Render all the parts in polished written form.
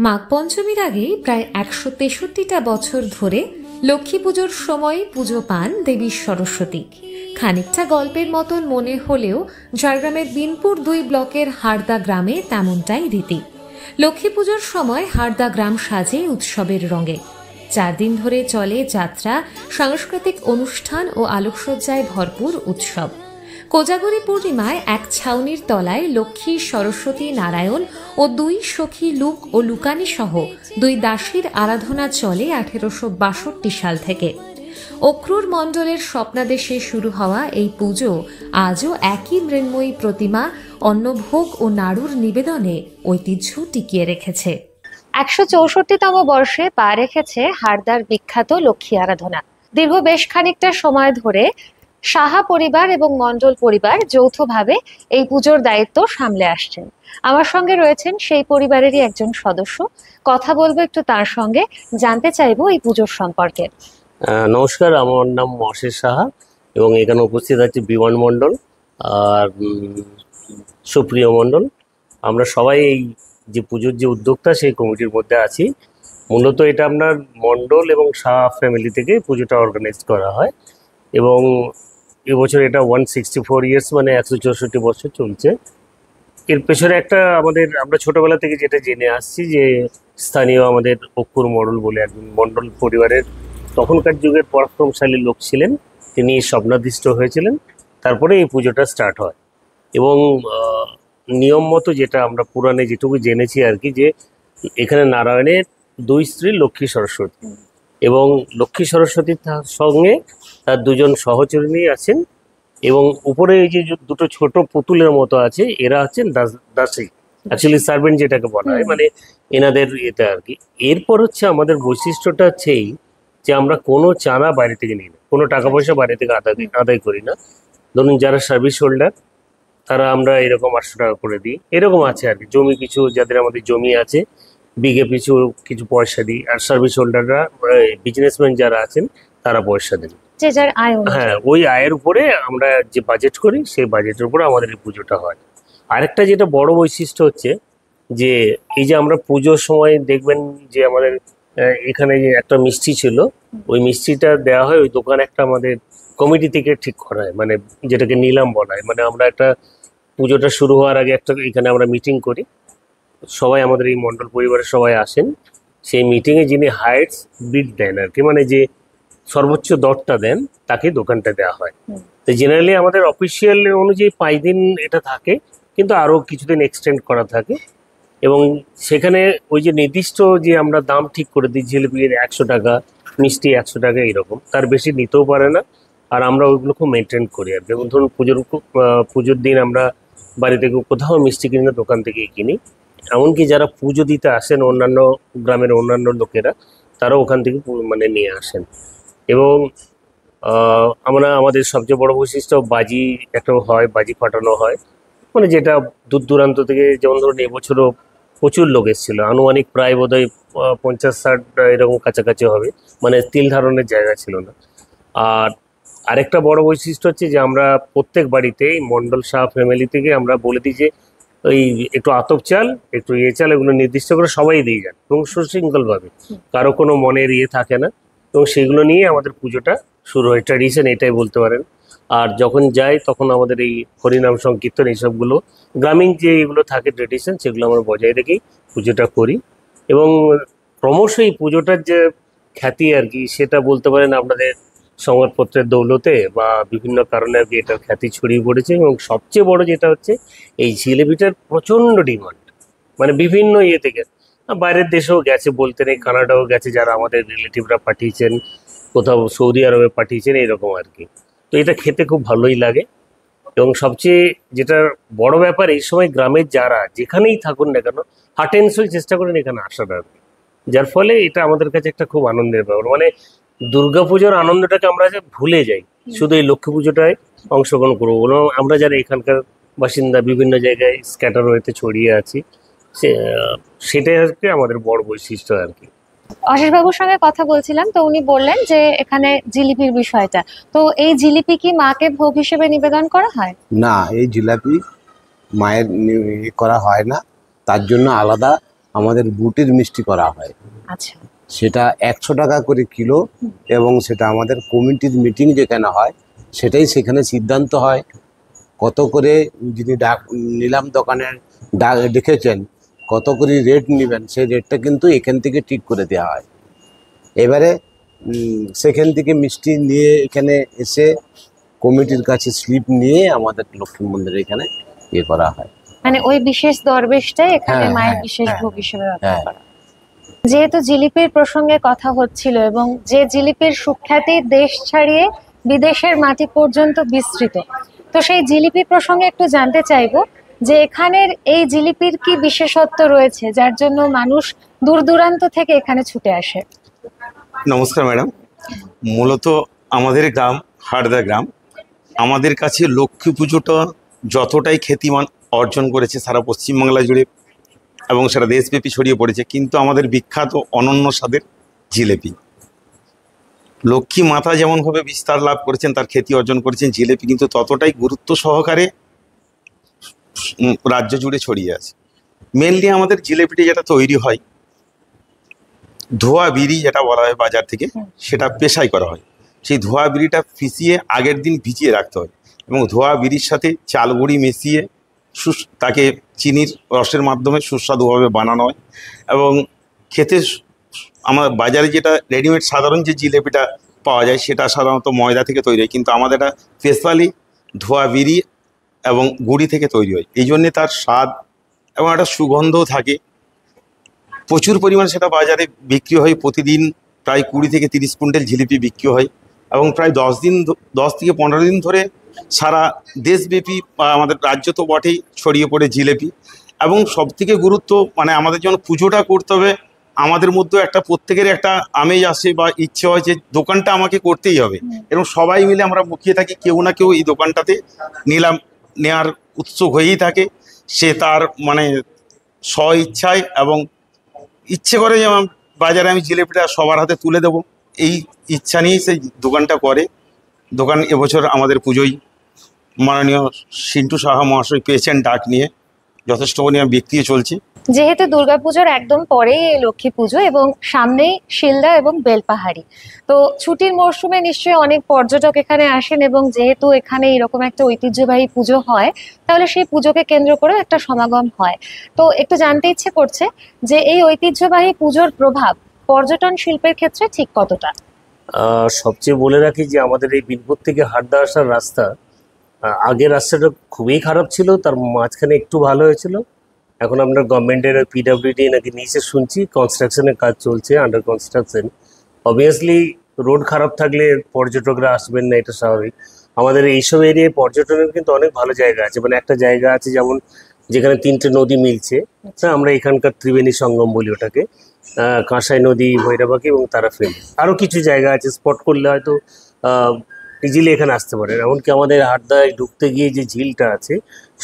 মাঘ পঞ্চমীর আগে প্রায় ১৬৩টা বছর ধরে লক্ষ্মী পুজোর সময় পুজো পান দেবী সরস্বতী। খানিকটা গল্পের মতন মনে হলেও ঝাড়গ্রামের বিনপুর ২ ব্লকের হারদা গ্রামে তেমনটাই রীতি। লক্ষ্মী পুজোর সময় হারদা গ্রাম সাজে উৎসবের রঙে। ৪ দিন ধরে চলে যাত্রা, সাংস্কৃতিক অনুষ্ঠান ও আলোকসজ্জায় ভরপুর উৎসব। কোজাগরী পূর্ণিমায় এক ছাউনির তলায় লক্ষ্মী, সরস্বতী, নারায়ণ ও ২ সখী লুক ও লুকানি সহ ২ দাসীর আরাধনা চলে ১৮৬২ সাল থেকে। অক্রুর মণ্ডলের স্বপ্নাদেশে শুরু হওয়া এই পুজো আজও একই মৃন্ময়ী প্রতিমা, অন্নভোগ ও নাড়ুর নিবেদনে ঐতিহ্য টিকিয়ে রেখেছে। ১৬৪তম বর্ষে পা রেখেছে হারদার বিখ্যাত লক্ষ্মী আরাধনা। দীর্ঘ বেশ খানিকটা সময় ধরে সাহা পরিবার এবং মণ্ডল পরিবার যৌথভাবে এই পুজোর দায়িত্ব সামলে আসছেন। আমার সঙ্গে রয়েছেন সেই পরিবারেরই একজন সদস্য। কথা বলবো একটু তার সঙ্গে, জানতে চাইবো এই পুজোর সম্পর্কে। নমস্কার, আমার নাম অশেষ সাহা এবং এখানে উপস্থিত আছে বিমান মণ্ডল আর সুপ্রিয় মণ্ডল। আমরা সবাই এই যে পুজোর যে উদ্যোক্তা সেই কমিটির মধ্যে আছি। মূলত এটা আপনার মণ্ডল এবং সাহা ফ্যামিলি থেকে পুজোটা অর্গানাইজ করা হয় এবং এবছর এটা 164 ইয়ার্স মানে ১৬৪ বছর চলছে। এর পেছনে একটা আমরা ছোটবেলা থেকে যেটা জেনে আসছি যে স্থানীয় আমাদের অক্কুর মণ্ডল বলে একজন মণ্ডল পরিবারের তখনকার যুগের পরাক্রমশালী লোক ছিলেন, তিনি স্বপ্নাদিষ্ট হয়েছিলেন। তারপরে এই পুজোটা স্টার্ট হয় এবং নিয়ম মতো যেটা আমরা পুরাণে যেটুকু জেনেছি আর কি, যে এখানে নারায়ণের 2 স্ত্রী লক্ষ্মী সরস্বতী এবং লক্ষ্মী সরস্বতীর সঙ্গে তার 2 জন সহচরিণী আছেন এবং উপরে এই যে 2টো ছোট পুতুলের মতো আছে, এরা হচ্ছেন দাসী, অ্যাকচুয়ালি সার্ভেন্ট যেটাকে বলা হয়, মানে এনাদের এটা আর কি। এরপর হচ্ছে আমাদের বৈশিষ্ট্যটা হচ্ছে এই যে আমরা কোনো চাঁদা বাইরে থেকে নিই না, কোনো টাকা পয়সা বাইরে থেকে আদায় করি না। ধরুন যারা সার্ভিস হোল্ডার তারা আমরা এরকম 800 টাকা করে দিই, এরকম আছে আর কি। জমি কিছু যাদের আমাদের জমি আছে বিঘে পিছু কিছু পয়সা দিই, আর সার্ভিস হোল্ডাররা বিজনেসম্যান যারা আছেন তারা পয়সা দেন। হ্যাঁ, ওই আয়ের উপরে আমরা যে বাজেট করি সেই বাজেটের উপরে আমাদের এই পুজোটা হয়। আরেকটা যেটা বড় বৈশিষ্ট্য হচ্ছে যে এই যে আমরা পুজোর সময় দেখবেন যে আমাদের এখানে যে একটা মিষ্টি ছিল, ওই মিষ্টিটা দেওয়া হয় ওই দোকান একটা আমাদের কমিটি থেকে ঠিক করা হয়, মানে যেটাকে নিলাম বলা হয়। মানে আমরা একটা পুজোটা শুরু হওয়ার আগে একটা এখানে আমরা মিটিং করি, সবাই আমাদের এই মণ্ডল পরিবারের সবাই আসেন। সেই মিটিংয়ে যিনি হাইয়েস্ট বিড দেন আর কি, মানে যে সর্বোচ্চ দরটা দেন তাকে দোকানটা দেওয়া হয়। তো জেনারেলি আমাদের অফিসিয়াল অনুযায়ী 5 দিন এটা থাকে, কিন্তু আরও কিছুদিন এক্সটেন্ড করা থাকে এবং সেখানে ওই যে নির্দিষ্ট যে আমরা দাম ঠিক করে দিই, জিলিপির 100 টাকা, মিষ্টি 100 টাকা, এইরকম, তার বেশি নিতেও পারে না। আর আমরা ওইগুলো খুব মেনটেন করি আর যেমন ধরুন পুজোর দিন আমরা বাড়ি থেকে কোথাও মিষ্টি কিনি না, দোকান থেকেই কিনি। এমনকি যারা পুজো দিতে আসেন অন্যান্য গ্রামের অন্যান্য লোকেরা, তারাও ওখান থেকে মানে নিয়ে আসেন। এবং আমাদের সবচেয়ে বড় বৈশিষ্ট্য বাজি একটা হয়, বাজি ফাটানো হয়, মানে যেটা দূর দূরান্ত থেকে, যেমন ধরুন এবছরও প্রচুর লোক এসেছিল, আনুমানিক প্রায় বোধহয় 50-60 এরকম কাছাকাছি হবে, মানে তিল ধারণের জায়গা ছিল না। আর আরেকটা বড় বৈশিষ্ট্য হচ্ছে যে আমরা প্রত্যেক বাড়িতেই মণ্ডল শাহ ফ্যামিলি থেকে আমরা বলে দিই যে ওই একটু আতপ চাল, একটু চাল, এগুলো নির্দিষ্ট করে সবাই দিয়ে যান এবং সুশৃঙ্খলভাবে, কারো কোনো মনের থাকে না, এবং সেগুলো নিয়ে আমাদের পুজোটা শুরু হয়। ট্র্যাডিশন এটাই বলতে পারেন। আর যখন যাই তখন আমাদের এই হরিনাম সংকীর্তন এইসবগুলো গ্রামীণ যে এগুলো থাকে ট্র্যাডিশন, সেগুলো আমরা বজায় রেখেই পুজোটা করি। এবং ক্রমশ এই পুজোটার যে খ্যাতি আর কি, সেটা বলতে পারেন আপনাদের সংবাদপত্রের দৌলতে বা বিভিন্ন কারণে আর কি এটার খ্যাতি ছড়িয়ে পড়েছে। এবং সবচেয়ে বড় যেটা হচ্ছে এই জিলেপিটার প্রচণ্ড ডিমান্ড, মানে বিভিন্ন থেকে বাইরের দেশেও গেছে, বলতে নেই, কানাডাও গেছে, যারা আমাদের রিলেটিভরা পাঠিয়েছেন, কোথাও সৌদি আরবে পাঠিয়েছেন, এরকম আর কি। তো এটা খেতে খুব ভালোই লাগে। এবং সবচেয়ে যেটা বড় ব্যাপার, এই সময় গ্রামের যারা যেখানেই থাকুন না কেন, হার্ট অ্যান্ড সোল চেষ্টা করেন এখানে আসার আর কি। যার ফলে এটা আমাদের কাছে একটা খুব আনন্দের ব্যাপার, মানে দুর্গাপুজোর আনন্দটাকে আমরা যে ভুলে যাই, শুধু এই লক্ষ্মী পুজোটায় অংশগ্রহণ করবো। আমরা যারা এখানকার বাসিন্দা বিভিন্ন জায়গায় স্ক্যাটার হইতে ছড়িয়ে আছি, সেটাই আজকে আমাদের বড় বৈশিষ্ট্য আর কি। অশেষবাবুর সঙ্গে কথা বলছিলাম, তো উনি বললেন যে এখানে জিলিপির বিষয়টা, তো এই জিলিপি কি মাকে ভোগ হিসেবে নিবেদন করা হয়? না, এই জিলাপি মায়ের করা হয় না, তার জন্য আলাদা আমাদের বুটির মিষ্টি করা হয়। আচ্ছা, সেটা 100 টাকা করে কিলো, এবং সেটা আমাদের কমিটির মিটিং যেখানে হয় সেটাই সেখানে সিদ্ধান্ত হয় কত করে। যিনি নিলাম দোকানের দেখেছেন কত করে রেট নেবেন, সেই রেটটা কিন্তু এখান থেকে ঠিক করে দেওয়া হয়। এবারে সেখান থেকে মিষ্টি নিয়ে এখানে এসে কমিটির কাছে স্লিপ নিয়ে আমাদের লক্ষ্মী মন্দিরে এখানে ইয়ে করা হয়। মানে ওই বিশেষ দরবেশটাই এখানে হ্যাঁ, মায়ের হ্যাঁ, বিশেষ হ্যাঁ, ভোগ হিসেবে ব্যবহার হ্যাঁ। করা হয়। যেহেতু জিলিপির প্রসঙ্গে কথা হচ্ছিল এবং যে জিলিপির সুখ্যাতি দেশ ছাড়িয়ে বিদেশের মাটি পর্যন্ত বিস্তৃত, তো সেই জিলিপি প্রসঙ্গে একটু জানতে চাইবো যে এখানের এই জিলিপির কি বিশেষত্ব রয়েছে যার জন্য মানুষ দূর দূরান্ত থেকে এখানে ছুটে আসে? নমস্কার ম্যাডাম। মূলত আমাদের গ্রাম হাড়দা গ্রাম, আমাদের কাছে লক্ষ্মী পুজোটা যতটাই খ্যাতিমান অর্জন করেছে সারা পশ্চিমবাংলা জুড়ে এবং সারা দেশব্যাপী ছড়িয়ে পড়েছে, কিন্তু আমাদের বিখ্যাত অনন্য স্বাদের জিলেপি। লক্ষ্মী মাতা যেমনভাবে বিস্তার লাভ করেছেন, তার খ্যাতি অর্জন করেছেন, জিলেপি কিন্তু ততটাই গুরুত্ব সহকারে রাজ্য জুড়ে ছড়িয়ে আছে। মেনলি আমাদের জিলেপিটি যেটা তৈরি হয়, ধোয়া বিড়ি যেটা বলা হয় বাজার থেকে, সেটা পেশাই করা হয়। সেই ধোয়া বিড়িটা পিষিয়ে আগের দিন ভিজিয়ে রাখতে হয় এবং ধোয়া বিড়ির সাথে চাল গুঁড়ি মিশিয়ে তাকে চিনির রসের মাধ্যমে সুস্বাদুভাবে বানানো হয় এবং খেতে আমার বাজারে যেটা রেডিমেড সাধারণ যে জিলেপিটা পাওয়া যায় সেটা সাধারণত ময়দা থেকে তৈরি হয়, কিন্তু আমাদের এটা স্পেশালি ধোয়া বিড়ি এবং গুঁড়ি থেকে তৈরি হয়। এই জন্যে তার স্বাদ এবং একটা সুগন্ধও থাকে। প্রচুর পরিমাণে সেটা বাজারে বিক্রি হয়। প্রতিদিন প্রায় 20 থেকে 30 কুইন্টাল জিলিপি বিক্রি হয় এবং প্রায় 10 থেকে 15 দিন ধরে সারা দেশব্যাপী বা আমাদের রাজ্য তো বটেই ছড়িয়ে পড়ে জিলিপি। এবং সবথেকে গুরুত্ব মানে আমাদের যখন পুজোটা করতে হবে, আমাদের মধ্যে একটা প্রত্যেকের একটা আমেজ আসে বা ইচ্ছে হয় যে দোকানটা আমাকে করতেই হবে, এবং সবাই মিলে আমরা মুখিয়ে থাকি, কেউ না কেউ এই দোকানটাতে নেওয়ার উৎসুক হয়েই থাকে। সে তার মানে স্ব ইচ্ছায় এবং ইচ্ছে করে যে বাজারে আমি জিলিপিটা সবার হাতে তুলে দেবো, এই ইচ্ছা নিয়েই সেই দোকানটা করে। দোকান এবছর আমাদের পুজোয় মাননীয় সিন্টু সাহা মহাশয় পেয়েছেন ডাক নিয়ে, যথেষ্ট পরিমাণে বিক্রি চলছে। যেহেতু দুর্গাপুজোর একদম পরেই এই লক্ষ্মী পুজো এবং সামনেই শিলদা এবং বেলপাহাড়ি, তো ছুটির মরশুমে নিশ্চয়ই অনেক পর্যটক এখানে আসেন এবং যেহেতু এখানে এরকম একটা ঐতিহ্যবাহী পুজো হয়, তাহলে সেই পুজোকে কেন্দ্র করে একটা সমাগম হয়। তো একটু জানতে ইচ্ছে করছে যে এই ঐতিহ্যবাহী পুজোর প্রভাব পর্যটন শিল্পের ক্ষেত্রে ঠিক কতটা? সবচেয়ে বলে রাখি যে আমাদের এই বিনপুর থেকে হাড়দা আসার রাস্তা, আগের রাস্তাটা খুবই খারাপ ছিল, তার মাঝখানে একটু ভালো হয়েছিল। এখন আমরা গভর্নমেন্টের পিডব্লিউডি নাকি নিচে শুনছি কনস্ট্রাকশনের কাজ চলছে, আন্ডার কনস্ট্রাকশন। অবভিয়াসলি রোড খারাপ থাকলে পর্যটকরা আসবেন না, এটা স্বাভাবিক। আমাদের এইসব এরিয়ায় পর্যটনের কিন্তু অনেক ভালো জায়গা আছে, মানে একটা জায়গা আছে যেমন যেখানে 3টে নদী মিলছে, আমরা এখানকার ত্রিবেণী সঙ্গম বলি ওটাকে, কাঁসাই নদী, ভৈরবাকি এবং তারাফিল্ড। আরও কিছু জায়গা আছে, স্পট করলে হয়তো ইজিলি এখানে আসতে পারেন। এমনকি আমাদের হাড়দায় ঢুকতে গিয়ে যে ঝিলটা আছে,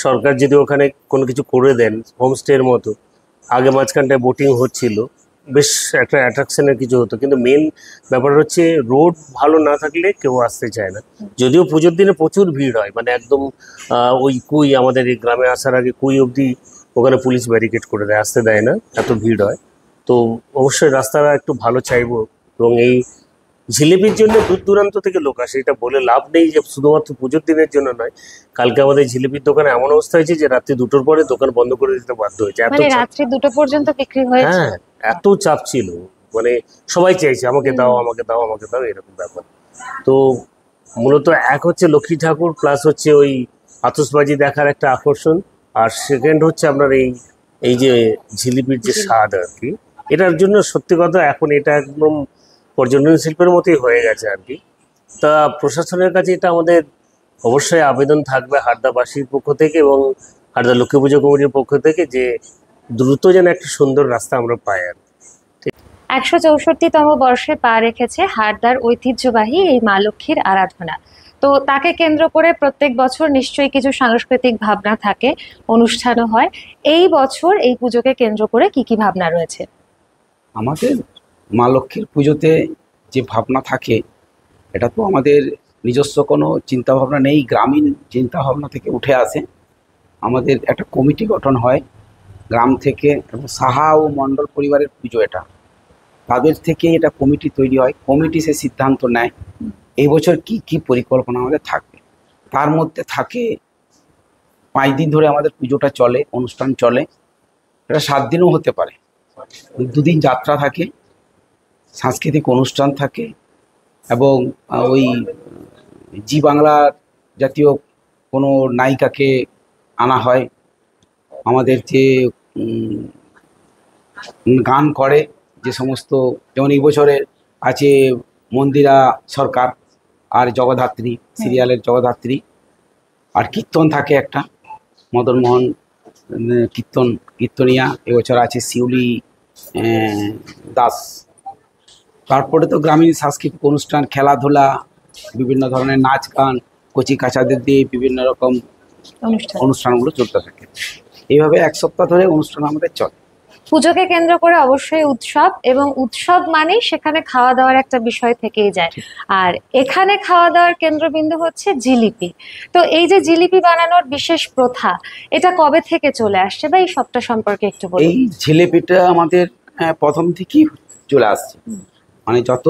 সরকার যদি ওখানে কোনো কিছু করে দেন হোমস্টের মতো, আগে মাঝখানটায় বোটিং হচ্ছিল, বেশ একটা অ্যাট্রাকশনের কিছু হতো। কিন্তু মেন ব্যাপার হচ্ছে রোড ভালো না থাকলে কেউ আসতে চায় না। যদিও পুজোর দিনে প্রচুর ভিড় হয়, মানে একদম ওই কুই, আমাদের এই গ্রামে আসার আগে কুই অবধি ওখানে পুলিশ ব্যারিকেড করে দেয়, আসতে দেয় না, এত ভিড় হয়। তো অবশ্যই রাস্তাটা একটু ভালো চাইবো। এবং এই জিলিপির জন্য দূর দূরান্ত থেকে লোক আসে, এটা বলে লাভ নেই যে শুধুমাত্র পুজোর দিনের জন্য নয়। কালকে আমাদের জিলিপির দোকানে এমন অবস্থা হয়েছে যে রাত্রি 2টোর পরে দোকান বন্ধ করে দিতে বাধ্য হয়েছে, এত মানে চাপ। রাত্রি 2টো পর্যন্ত বিক্রি হয়েছে? হ্যাঁ, এত চাপ ছিল, মানে সবাই চাইছে আমাকে দাও আমাকে দাও আমাকে দাও, এরকম ব্যাপার। তো মূলত এক হচ্ছে লক্ষ্মী ঠাকুর, প্লাস হচ্ছে ওই আতশবাজি দেখার একটা আকর্ষণ, আর সেকেন্ড হচ্ছে আপনার এই যে জিলিপির যে স্বাদ আর কি, এটার জন্য সত্যি কথা এখন এটা একদম পর্যটন শিল্পের মতোই হয়ে গেছে আর কি। তা প্রশাসনের কাছে এটা আমাদের অবশ্যই আবেদন থাকবে হাড়দাবাসীর পক্ষ থেকে এবং হাড়দা লক্ষ্মী পুজো কমিটির পক্ষ থেকে, যে দ্রুত যেন একটা সুন্দর রাস্তা আমরা পাই আর। 164তম বর্ষে পা রেখেছে হাড়দার ঐতিহ্যবাহী এই মা লক্ষ্মীর আরাধনা। তো তাকে কেন্দ্র করে প্রত্যেক বছর নিশ্চয়ই কিছু সাংস্কৃতিক ভাবনা থাকে, অনুষ্ঠানও হয়। এই বছর এই পুজোকে কেন্দ্র করে কি কি ভাবনা রয়েছে? আমাদের মা লক্ষ্মীর পুজোতে যে ভাবনা থাকে, এটা তো আমাদের নিজস্ব কোনো চিন্তাভাবনা নেই, গ্রামীণ চিন্তাভাবনা থেকে উঠে আসে। আমাদের একটা কমিটি গঠন হয়, গ্রাম থেকে এবং সাহা ও মণ্ডল পরিবারের পুজো এটা, তাদের থেকে এটা কমিটি তৈরি হয়, কমিটি সে সিদ্ধান্ত নেয় এই বছর কি কি পরিকল্পনা আমাদের থাকবে। তার মধ্যে থাকে 5 দিন ধরে আমাদের পুজোটা চলে, অনুষ্ঠান চলে, এটা 7 দিনও হতে পারে। 2 দিন যাত্রা থাকে, সাংস্কৃতিক অনুষ্ঠান থাকে এবং ওই জি বাংলার জাতীয় কোনো নায়িকাকে আনা হয়, আমাদের যে গান করে যে সমস্ত, যেমন এই বছরের আছে মন্দিরা সরকার আর জগদ্ধাত্রী, সিরিয়ালের জগদ্ধাত্রী, আর কীর্তন থাকে একটা মদনমোহন কীর্তনিয়া, এবছর আছে শিউলি দাস। তারপরে তো গ্রামীণ সাংস্কৃতিক অনুষ্ঠান, খেলাধুলা, বিভিন্ন ধরনের নাচ গান, কচি কাচাদের দিয়ে বিভিন্ন রকম অনুষ্ঠানগুলো চলতে থাকে। এইভাবে 1 সপ্তাহ ধরে অনুষ্ঠান আমাদের চলে। পুজোকে কেন্দ্র করে অবশ্যই উৎসব, এবং উৎসব মানেই সেখানে খাওয়া দাওয়ার একটা বিষয় থেকেই যায়। আর এখানে খাওয়া দাওয়ার কেন্দ্রবিন্দু হচ্ছে জিলিপি। তো এই যে জিলিপি বানানোর বিশেষ প্রথা, এটা কবে থেকে চলে আসছে বা এই সবটা সম্পর্কে একটু বলুন। এই জিলিপিটা আমাদের প্রথম থেকেই চলে আসছে, মানে যত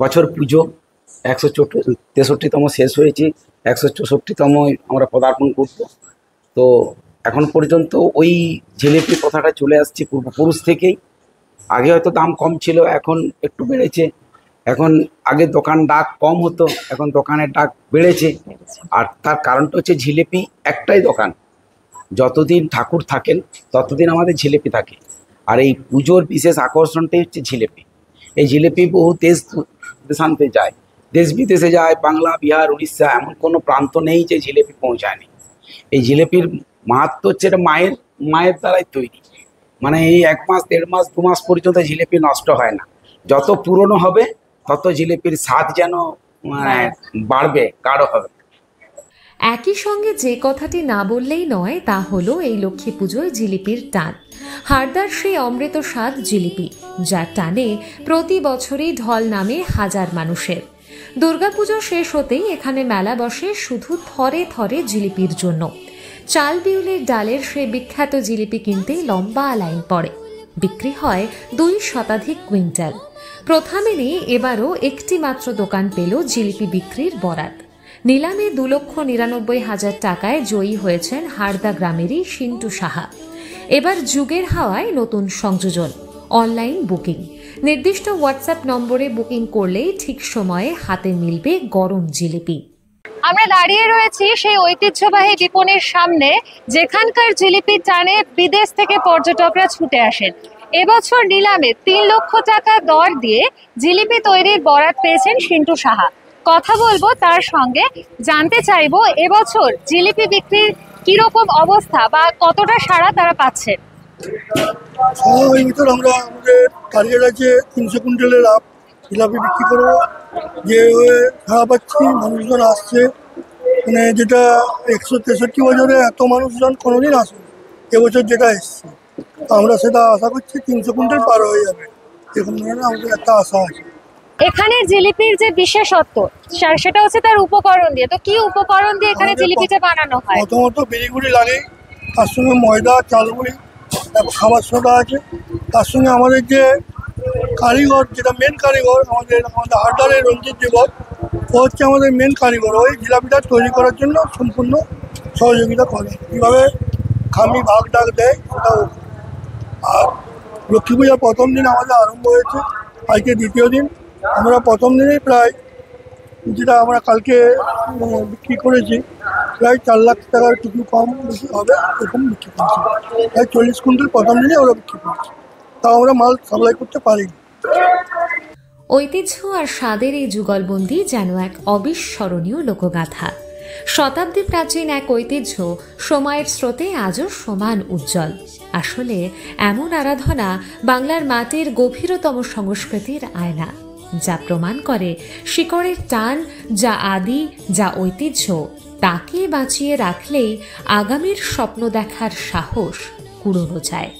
বছর পুজো 163তম শেষ হয়েছে, 164তম আমরা পদার্পণ করব। তো এখন পর্যন্ত ওই জিলিপি কথাটা চলে আসছে পূর্বপুরুষ থেকেই। আগে হয়তো দাম কম ছিল, এখন একটু বেড়েছে। এখন আগে দোকান ডাক কম হতো, এখন দোকানের ডাক বেড়েছে। আর তার কারণটা হচ্ছে জিলিপি একটাই দোকান, যতদিন ঠাকুর থাকেন ততদিন আমাদের জিলিপি থাকে। আর এই পুজোর বিশেষ আকর্ষণটাই হচ্ছে জিলিপি। এই জিলিপি বহু দেশান্তে যায়, দেশ বিদেশে যায়, বাংলা, বিহার, উড়িষ্যা, এমন কোনো প্রান্ত নেই যে জিলিপি পৌঁছায়নি। এই জিলিপির মাহাত্ম হচ্ছে এটা মায়ের দ্বারাই তৈরি, মানে এই 1 মাস 1.5 মাস 2 মাস পর্যন্ত জিলিপি নষ্ট হয় না। যত পুরনো হবে তত জিলিপির স্বাদ যেন বাড়বে, গাঢ় হবে। একই সঙ্গে যে কথাটি না বললেই নয় তা হলো এই লক্ষ্মী পুজোয় জিলিপির টান। হারদার সেই অমৃত স্বাদ জিলিপি, যার টানে প্রতি বছরই ঢল নামে হাজার মানুষের। দুর্গাপুজো শেষ হতেই এখানে মেলা বসে শুধু থরে থরে জিলিপির জন্য। চাল বিউলির ডালের সে বিখ্যাত জিলিপি কিনতেই লম্বা লাইন পড়ে। বিক্রি হয় 2 শতাধিক কুইন্টাল। প্রথা মেনে এবারও একটি মাত্র দোকান পেল জিলিপি বিক্রির বরাত। নিলামে 2,99,000 টাকায় জয়ী হয়েছেন হারদা গ্রামেরই সিন্টু সাহা। এবার যুগের হাওয়ায় নতুন সংযোজন, অনলাইন বুকিং। নির্দিষ্ট হোয়াটসঅ্যাপ নম্বরে বুকিং করলেই ঠিক সময়ে হাতে মিলবে গরম জিলিপি। আমরা দাঁড়িয়ে রয়েছি সেই ঐতিহ্যবাহী বিপণীর সামনে, যেখানকার জিলিপির টানে বিদেশ থেকে পর্যটকরা ছুটে আসেন। এবছর নিলামে 3 লক্ষ টাকা দর দিয়ে জিলিপি তৈরির বরাত পেয়েছেন সিন্টু সাহা। কথা বলবো তার সঙ্গে, জানতে চাইবো এবছর জিলিপি বিক্রির কিরকম অবস্থা বা কতটা সাড়া তারা পাচ্ছেন। ওই ভিতর আমরা আমাদের টার্গেট আছে 300 কুইন্টালের জিলাপি বিক্রি করবো। যে সাড়া পাচ্ছি, মানুষজন আসছে, মানে যেটা 163 বছরে এত মানুষজন কোনোদিন আসে এবছর যেটা এসছে, আমরা সেটা আশা করছি 300 কুইন্টাল পার হয়ে যাবে, এরকম ধরনের আমাদের একটা আশা আছে। এখানে জিলিপির যে বিশেষত্ব সেটা হচ্ছে তার উপকরণ দিয়ে। তো কি উপকরণ দিয়ে এখানে জিলিপিটা বানানো হয়? প্রথমত বিড়িগুড়ি লাগে, তার সঙ্গে ময়দা, চালগুড়ি, তারপর খাবার সোডা আছে। তার সঙ্গে আমাদের যে কারিগর, যেটা মেন কারিগর আমাদের হারদারের রঞ্জিত দেবক, ও হচ্ছে আমাদের মেন কারিগর। ওই জিলাপিটা তৈরি করার জন্য সম্পূর্ণ সহযোগিতা করে। কীভাবে খামি ভাগ ডাক দেয় সেটাও। আর লক্ষ্মী পূজার প্রথম দিন আমাদের আরম্ভ হয়েছে, আজকে 2য় দিন। আমরা প্রথম দিনেই প্রায়, যেটা আমরা কালকে বিক্রি করেছি, প্রায় 4 লাখ টাকার কিছু কম বেশি হবে এরকম বিক্রি করছি। প্রায় 40 কুইন্টাল প্রথম দিনে আমরা বিক্রি করছি, তাও আমরা মাল সাপ্লাই করতে পারিনি। ঐতিহ্য আর স্বাদের এই যুগলবন্দি যেন এক অবিস্মরণীয় লোকগাথা। শতাব্দী প্রাচীন এক ঐতিহ্য সময়ের স্রোতে আজও সমান উজ্জ্বল। আসলে এমন আরাধনা বাংলার মাটির গভীরতম সংস্কৃতির আয়না, যা প্রমাণ করে শিকড়ের টান, যা আদি, যা ঐতিহ্য, তাকে বাঁচিয়ে রাখলেই আগামীর স্বপ্ন দেখার সাহস কুড়োনো যায়।